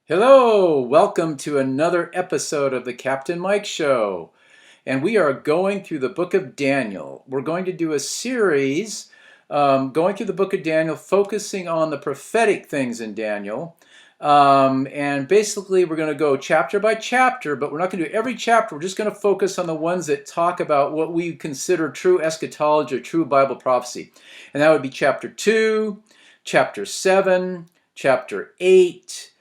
Hello, welcome to another episode of the Captain Mike Show. And we are going through the book of Daniel. We're going to do a series going through the book of Daniel, focusing on the prophetic things in Daniel. And basically, we're going to go chapter by chapter, but we're not going to do every chapter. We're just going to focus on the ones that talk about what we consider true eschatology or true Bible prophecy. And that would be chapter 2, chapter 7, chapter 8.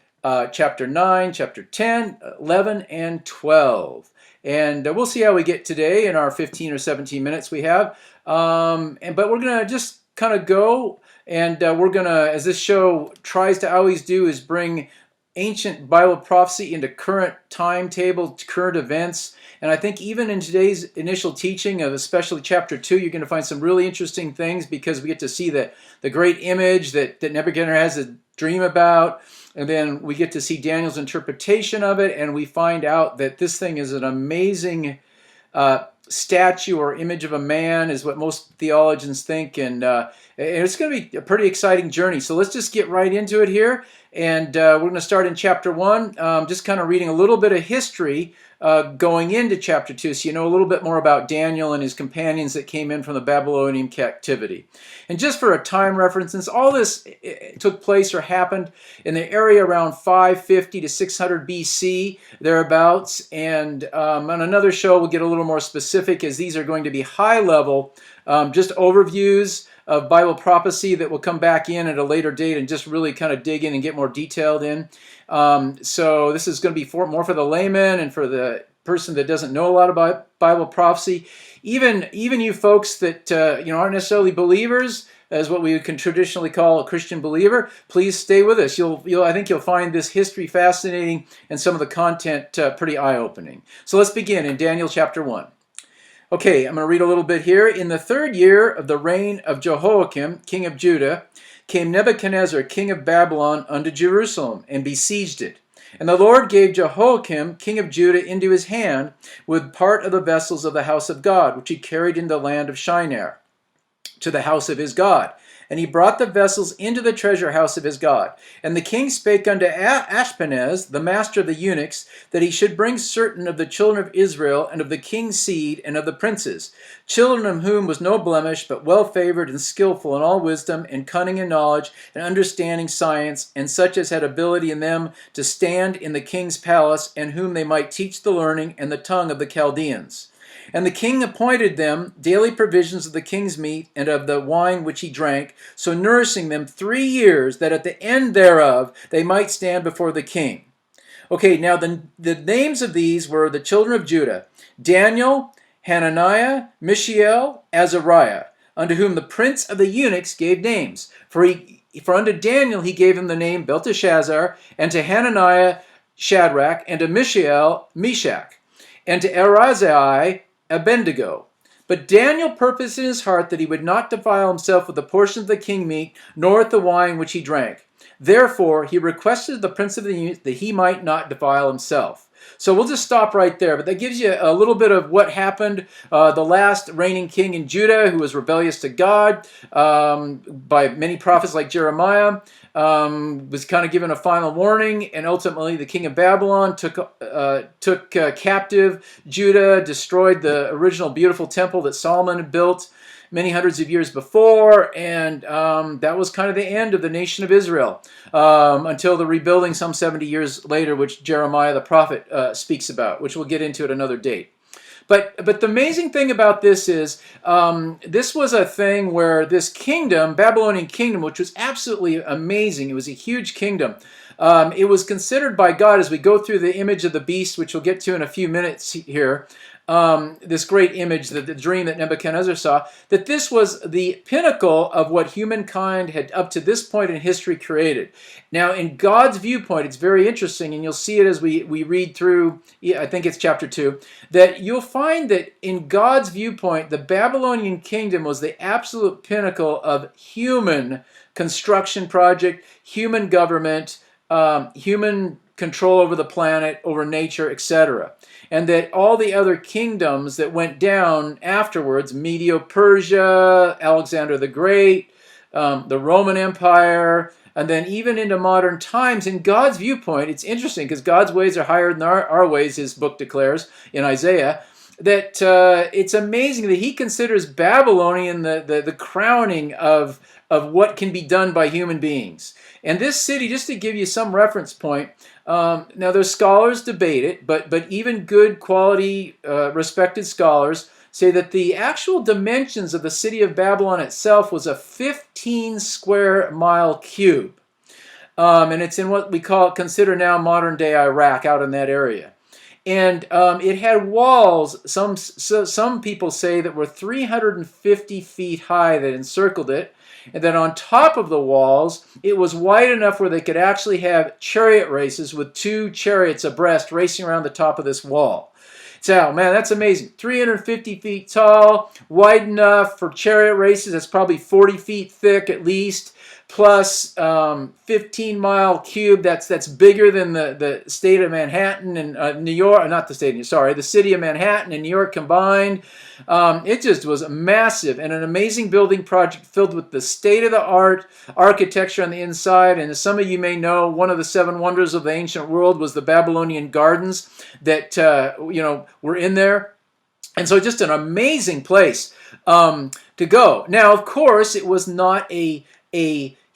Chapter 9, chapter 10, 11, and 12. And we'll see how we get today in our 15 or 17 minutes we have. But we're going to just kind of go, and we're going to, as this show tries to always do, is bring ancient Bible prophecy into current timetable, current events. And I think even in today's initial teaching of especially chapter 2, you're going to find some really interesting things because we get to see the great image that Nebuchadnezzar has a dream about. And then we get to see Daniel's interpretation of it, and we find out that this thing is an amazing statue or image of a man, is what most theologians think. And it's going to be a pretty exciting journey. So let's just get right into it here. And we're going to start in chapter 1, just kind of reading a little bit of history going into chapter 2, so you know a little bit more about Daniel and his companions that came in from the Babylonian captivity. And just for a time reference, since all this took place or happened in the area around 550 to 600 BC, thereabouts, and on another show we'll get a little more specific, as these are going to be high-level, just overviews of Bible prophecy that will come back in at a later date and just really kind of dig in and get more detailed in. So this is going to be more for the layman and for the person that doesn't know a lot about Bible prophecy. Even you folks that aren't necessarily believers, as what we can traditionally call a Christian believer, please stay with us. I think you'll find this history fascinating and some of the content pretty eye-opening. So let's begin in Daniel chapter 1. Okay, I'm going to read a little bit here. In the 3rd year of the reign of Jehoiakim, king of Judah, came Nebuchadnezzar, king of Babylon, unto Jerusalem, and besieged it. And the Lord gave Jehoiakim, king of Judah, into his hand, with part of the vessels of the house of God, which he carried in the land of Shinar, to the house of his God. And he brought the vessels into the treasure house of his God. And the king spake unto Ashpenaz, the master of the eunuchs, that he should bring certain of the children of Israel, and of the king's seed, and of the princes, children of whom was no blemish, but well favored and skillful in all wisdom, and cunning and knowledge, and understanding science, and such as had ability in them to stand in the king's palace, and whom they might teach the learning and the tongue of the Chaldeans. And the king appointed them daily provisions of the king's meat and of the wine which he drank, so nourishing them 3 years, that at the end thereof they might stand before the king. Okay, now the names of these were the children of Judah: Daniel, Hananiah, Mishael, Azariah, unto whom the prince of the eunuchs gave names. For unto Daniel he gave him the name Belteshazzar, and to Hananiah Shadrach, and to Mishael Meshach, and to Arazai Abednego. But Daniel purposed in his heart that he would not defile himself with the portion of the king meat, nor with the wine which he drank. Therefore he requested the prince of the eunuchs that he might not defile himself. So we'll just stop right there, but that gives you a little bit of what happened. The last reigning king in Judah, who was rebellious to God by many prophets like Jeremiah, was kind of given a final warning, and ultimately the king of Babylon took captive Judah, destroyed the original beautiful temple that Solomon had built many hundreds of years before, and that was kind of the end of the nation of Israel until the rebuilding some 70 years later, which Jeremiah the prophet speaks about, which we'll get into at another date. But the amazing thing about this is this was a thing where this kingdom, Babylonian kingdom, which was absolutely amazing, it was a huge kingdom. It was considered by God, as we go through the image of the beast, which we'll get to in a few minutes here, this great image, the dream that Nebuchadnezzar saw, that this was the pinnacle of what humankind had up to this point in history created. Now, in God's viewpoint, it's very interesting, and you'll see it as we read through, I think it's chapter 2, that you'll find that in God's viewpoint, the Babylonian kingdom was the absolute pinnacle of human construction project, human government, human control over the planet, over nature, etc. And that all the other kingdoms that went down afterwards, Medo-Persia, Alexander the Great, the Roman Empire, and then even into modern times, in God's viewpoint, it's interesting because God's ways are higher than our ways, his book declares in Isaiah, that it's amazing that he considers Babylonian the crowning of what can be done by human beings. And this city, just to give you some reference point, now there's scholars debate it, but even good quality, respected scholars say that the actual dimensions of the city of Babylon itself was a 15 square mile cube. And it's in what we consider now modern day Iraq, out in that area. And it had walls, some people say, that were 350 feet high that encircled it. And then on top of the walls, it was wide enough where they could actually have chariot races with 2 chariots abreast racing around the top of this wall. So, man, that's amazing. 350 feet tall, wide enough for chariot races. That's probably 40 feet thick at least, plus 15-mile cube. That's bigger than the state of Manhattan and New York. Not the state, sorry, the city of Manhattan and New York combined. It just was massive and an amazing building project filled with the state-of-the-art architecture on the inside. And as some of you may know, one of the 7 wonders of the ancient world was the Babylonian gardens that were in there. And so just an amazing place to go. Now, of course, it was not a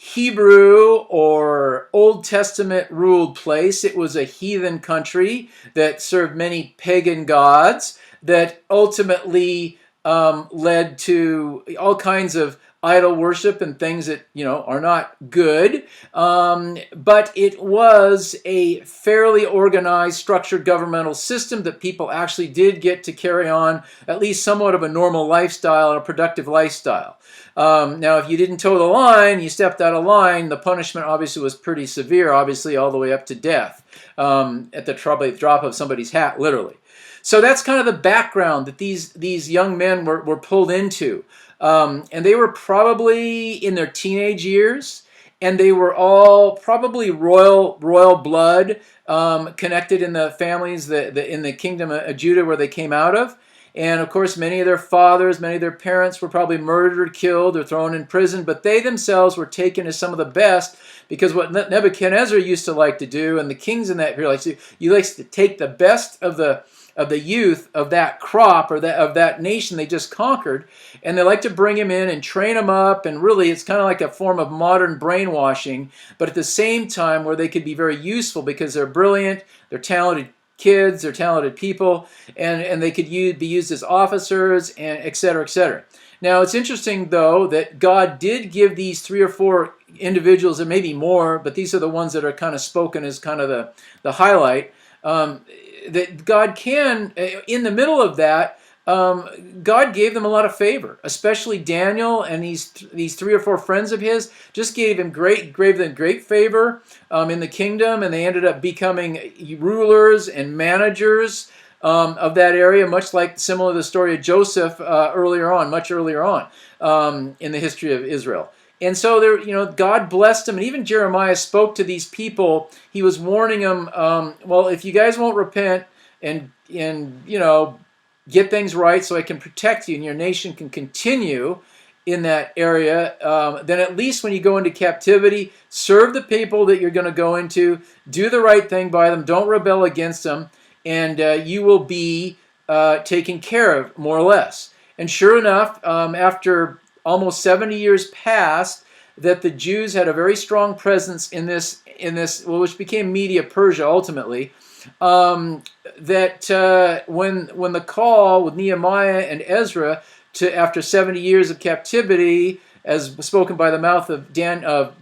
Hebrew or Old Testament ruled place. It was a heathen country that served many pagan gods that ultimately led to all kinds of idol worship and things that are not good, but it was a fairly organized, structured governmental system that people actually did get to carry on at least somewhat of a normal lifestyle and a productive lifestyle. Now, if you didn't toe the line, you stepped out of line, the punishment obviously was pretty severe, obviously all the way up to death at the drop of somebody's hat, literally. So that's kind of the background that these young men were pulled into. And they were probably in their teenage years, and they were all probably royal blood, connected in the families in the kingdom of Judah where they came out of. And of course, many of their fathers, many of their parents were probably murdered, killed, or thrown in prison, but they themselves were taken as some of the best, because what Nebuchadnezzar used to like to do, and the kings in that period like to do, you like to take the best of the youth of that crop or of that nation they just conquered, and they like to bring him in and train him up, and really it's kind of like a form of modern brainwashing, but at the same time where they could be very useful because they're brilliant, they're talented kids, they're talented people, and they could be used as officers, and et cetera, et cetera. Now, it's interesting, though, that God did give these 3 or 4 individuals, and maybe more, but these are the ones that are kind of spoken as kind of the highlight, that God can, in the middle of that, God gave them a lot of favor, especially Daniel and these 3 or 4 friends of his. Just gave them great favor in the kingdom, and they ended up becoming rulers and managers of that area, much like similar to the story of Joseph much earlier on in the history of Israel. And so there, God blessed them, and even Jeremiah spoke to these people. He was warning them, well, if you guys won't repent and get things right so I can protect you and your nation can continue in that area, then at least when you go into captivity, serve the people that you're going to go into, do the right thing by them, don't rebel against them, and you will be taken care of, more or less. And sure enough, after almost 70 years passed, that the Jews had a very strong presence in this, which became Media Persia ultimately. That when the call with Nehemiah and Ezra after 70 years of captivity, as spoken by the mouth of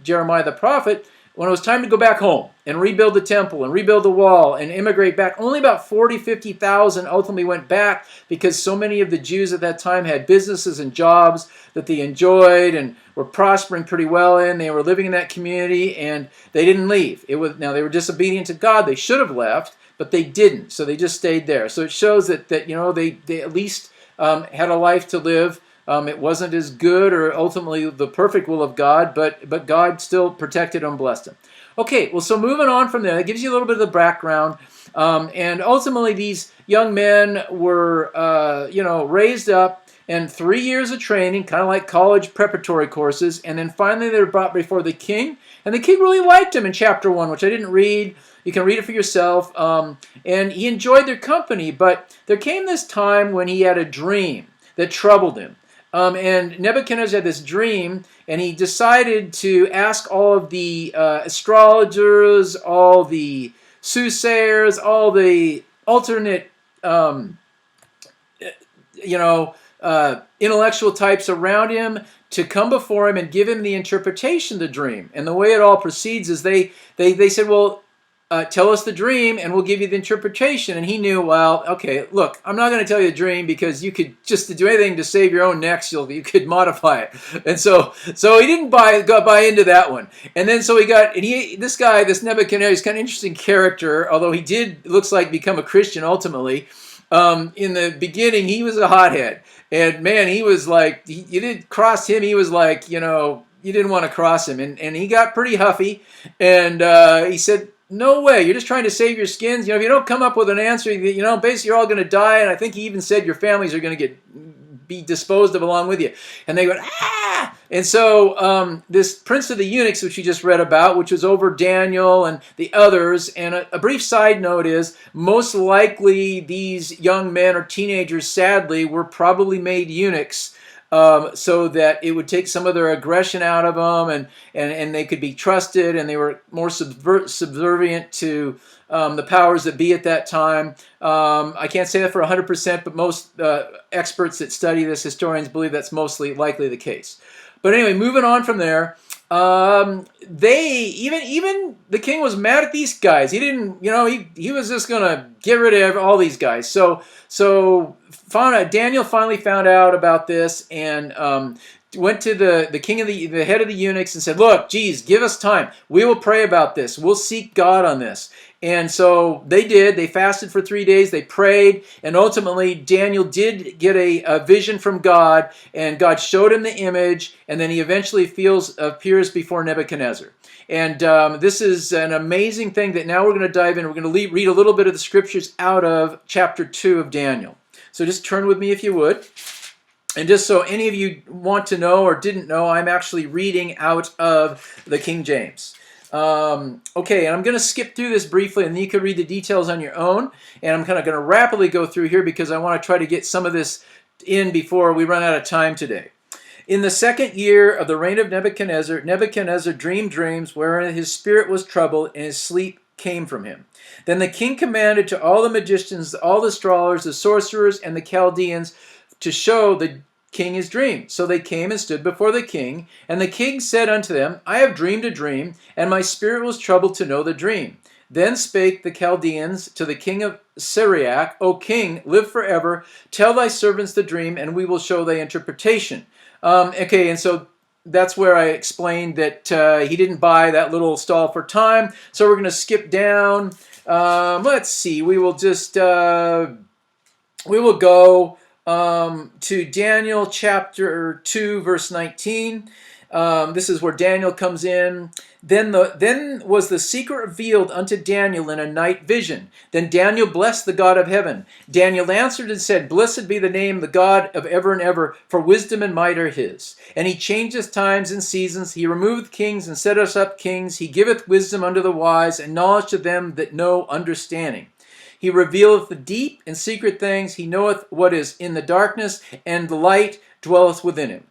Jeremiah the prophet, when it was time to go back home and rebuild the temple and rebuild the wall and immigrate back, only about 50,000 ultimately went back, because so many of the Jews at that time had businesses and jobs that they enjoyed and were prospering pretty well in. They were living in that community, and they didn't leave. Now they were disobedient to God. They should have left, but they didn't. So they just stayed there. So it shows that they at least had a life to live. It wasn't as good or ultimately the perfect will of God, but God still protected and blessed them. Okay, well, so moving on from there, that gives you a little bit of the background. And ultimately, these young men were, raised up and 3 years of training, kind of like college preparatory courses. And then finally they were brought before the king. And the king really liked him in chapter 1, which I didn't read. You can read it for yourself. And he enjoyed their company. But there came this time when he had a dream that troubled him. And Nebuchadnezzar had this dream, and he decided to ask all of the astrologers, all the soothsayers, all the alternate, intellectual types around him to come before him and give him the interpretation of the dream. And the way it all proceeds is they said, well, tell us the dream and we'll give you the interpretation. And he knew, well, okay, look, I'm not going to tell you the dream because you could just to do anything to save your own necks, you could modify it. And so he didn't buy into that one. And then so this Nebuchadnezzar is kind of interesting character, although he did, looks like, become a Christian ultimately. In the beginning, he was a hothead. And man, he was like, you didn't cross him. He was like, you didn't want to cross him. And he got pretty huffy. And he said, no way, you're just trying to save your skins. If you don't come up with an answer, basically you're all going to die. And I think he even said your families are going to be disposed of along with you. And they go, ah! And so this prince of the eunuchs, which you just read about, which was over Daniel and the others, and a brief side note is, most likely these young men or teenagers, sadly, were probably made eunuchs so that it would take some of their aggression out of them, and they could be trusted, and they were more subservient to the powers that be at that time. I can't say that for 100%, but most experts that study this, historians, believe that's mostly likely the case. But anyway, moving on from there, even the king was mad at these guys. He didn't, he was just going to get rid of all these guys. So Daniel finally found out about this and went to the king of the head of the eunuchs and said, look, geez, give us time. We will pray about this. We'll seek God on this. And so they did. They fasted for 3 days. They prayed. And ultimately, Daniel did get a vision from God. And God showed him the image. And then he eventually appears before Nebuchadnezzar. And this is an amazing thing that now we're going to dive in. We're going to read a little bit of the scriptures out of chapter 2 of Daniel. So just turn with me if you would. And just so any of you want to know or didn't know, I'm actually reading out of the King James. Okay, and I'm going to skip through this briefly, and then you can read the details on your own. And I'm kind of going to rapidly go through here because I want to try to get some of this in before we run out of time today. In the 2nd year of the reign of Nebuchadnezzar, Nebuchadnezzar dreamed dreams wherein his spirit was troubled and his sleep came from him. Then the king commanded to all the magicians, all the astrologers, the sorcerers, and the Chaldeans to show the king his dream. So they came and stood before the king, and the king said unto them, I have dreamed a dream, and my spirit was troubled to know the dream. Then spake the Chaldeans to the king of Syriac, O king, live forever, tell thy servants the dream, and we will show thy interpretation. Okay, and so that's where I explained that he didn't buy that little stall for time. So we're going to skip down. Let's see. We will go to Daniel chapter 2, verse 19. This is where Daniel comes in. Then was the secret revealed unto Daniel in a night vision. Then Daniel blessed the God of heaven. Daniel answered and said, Blessed be the name, the God of ever and ever, for wisdom and might are his. And he changeth times and seasons. He removeth kings and setteth up kings. He giveth wisdom unto the wise, and knowledge to them that know understanding. He revealeth the deep and secret things. He knoweth what is in the darkness, and the light dwelleth within him.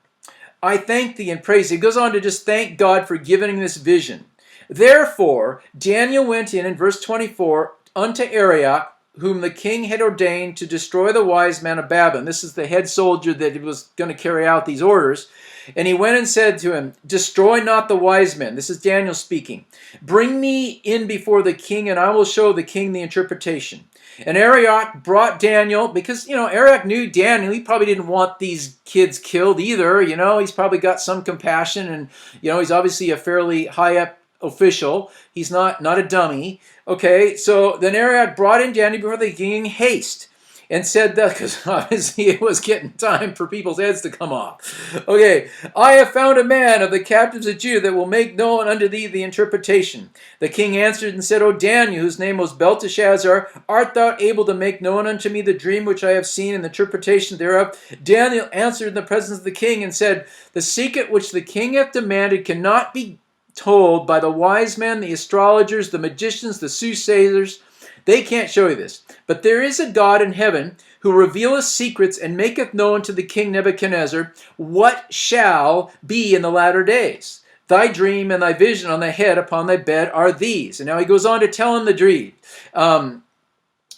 I thank thee and praise thee. He goes on to just thank God for giving this vision. Therefore, Daniel went in verse 24, unto Arioch, whom the king had ordained to destroy the wise man of Babylon. This is the head soldier that was going to carry out these orders. And he went and said to him, Destroy not the wise men. This is Daniel speaking. Bring me in before the king, and I will show the king the interpretation. And Arioch brought Daniel, because, Arioch knew Daniel. He probably didn't want these kids killed either. He's probably got some compassion, and, he's obviously a fairly high-up official. He's not a dummy. Okay, so then Arioch brought in Daniel before the king in haste. and said that, because obviously it was getting time for people's heads to come off. Okay, I have found a man of the captives of Judah that will make known unto thee the interpretation. The king answered and said, O Daniel, whose name was Belteshazzar, art thou able to make known unto me the dream which I have seen and the interpretation thereof? Daniel answered in the presence of the king and said, The secret which the king hath demanded cannot be told by the wise men, the astrologers, the magicians, the soothsayers. They can't show you this. But there is a God in heaven who revealeth secrets and maketh known to the king Nebuchadnezzar what shall be in the latter days. Thy dream and thy vision on thy head upon thy bed are these. And now he goes on to tell him the dream. And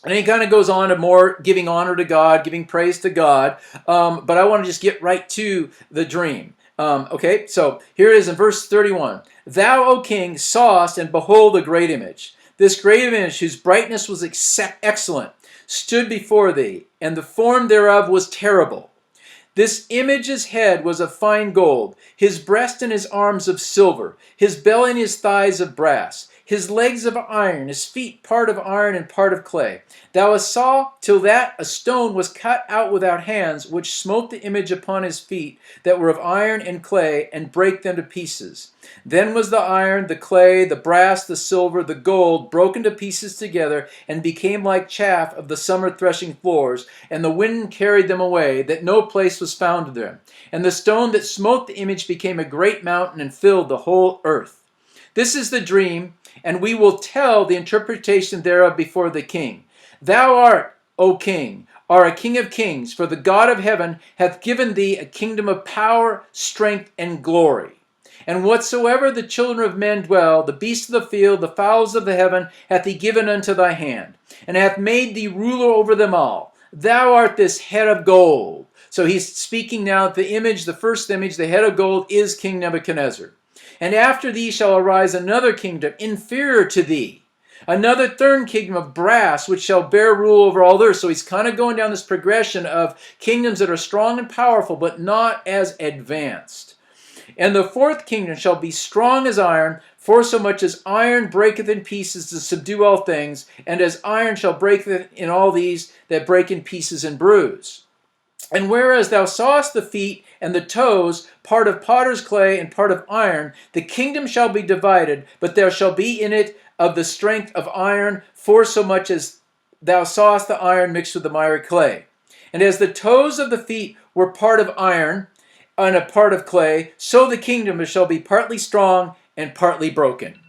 he kind of goes on to more giving honor to God, giving praise to God. But I want to just get right to the dream. Okay, so here it is in verse 31. Thou, O king, sawest and behold a great image. This great image, whose brightness was excellent, stood before thee, and the form thereof was terrible. This image's head was of fine gold, his breast and his arms of silver, his belly and his thighs of brass, his legs of iron, his feet part of iron and part of clay. Thou saw till that a stone was cut out without hands, which smote the image upon his feet that were of iron and clay, and brake them to pieces. Then was the iron, the clay, the brass, the silver, the gold broken to pieces together, and became like chaff of the summer threshing floors, and the wind carried them away, that no place was found of them. And the stone that smote the image became a great mountain, and filled the whole earth. This is the dream, and we will tell the interpretation thereof before the king. Thou art, O king, are a king of kings, for the God of heaven hath given thee a kingdom of power, strength, and glory. And whatsoever the children of men dwell, the beasts of the field, the fowls of the heaven, hath he given unto thy hand, and hath made thee ruler over them all. Thou art this head of gold. So he's speaking now, the image, the first image, the head of gold, is King Nebuchadnezzar. And after thee shall arise another kingdom inferior to thee, another third kingdom of brass, which shall bear rule over all the earth. So he's kind of going down this progression of kingdoms that are strong and powerful, but not as advanced. And the fourth kingdom shall be strong as iron, for so much as iron breaketh in pieces to subdue all things, and as iron shall break in all these that break in pieces and bruise. And whereas thou sawest the feet and the toes, part of potter's clay and part of iron, the kingdom shall be divided, but there shall be in it of the strength of iron, for so much as thou sawest the iron mixed with the miry clay. And as the toes of the feet were part of iron and a part of clay, so the kingdom shall be partly strong and partly broken.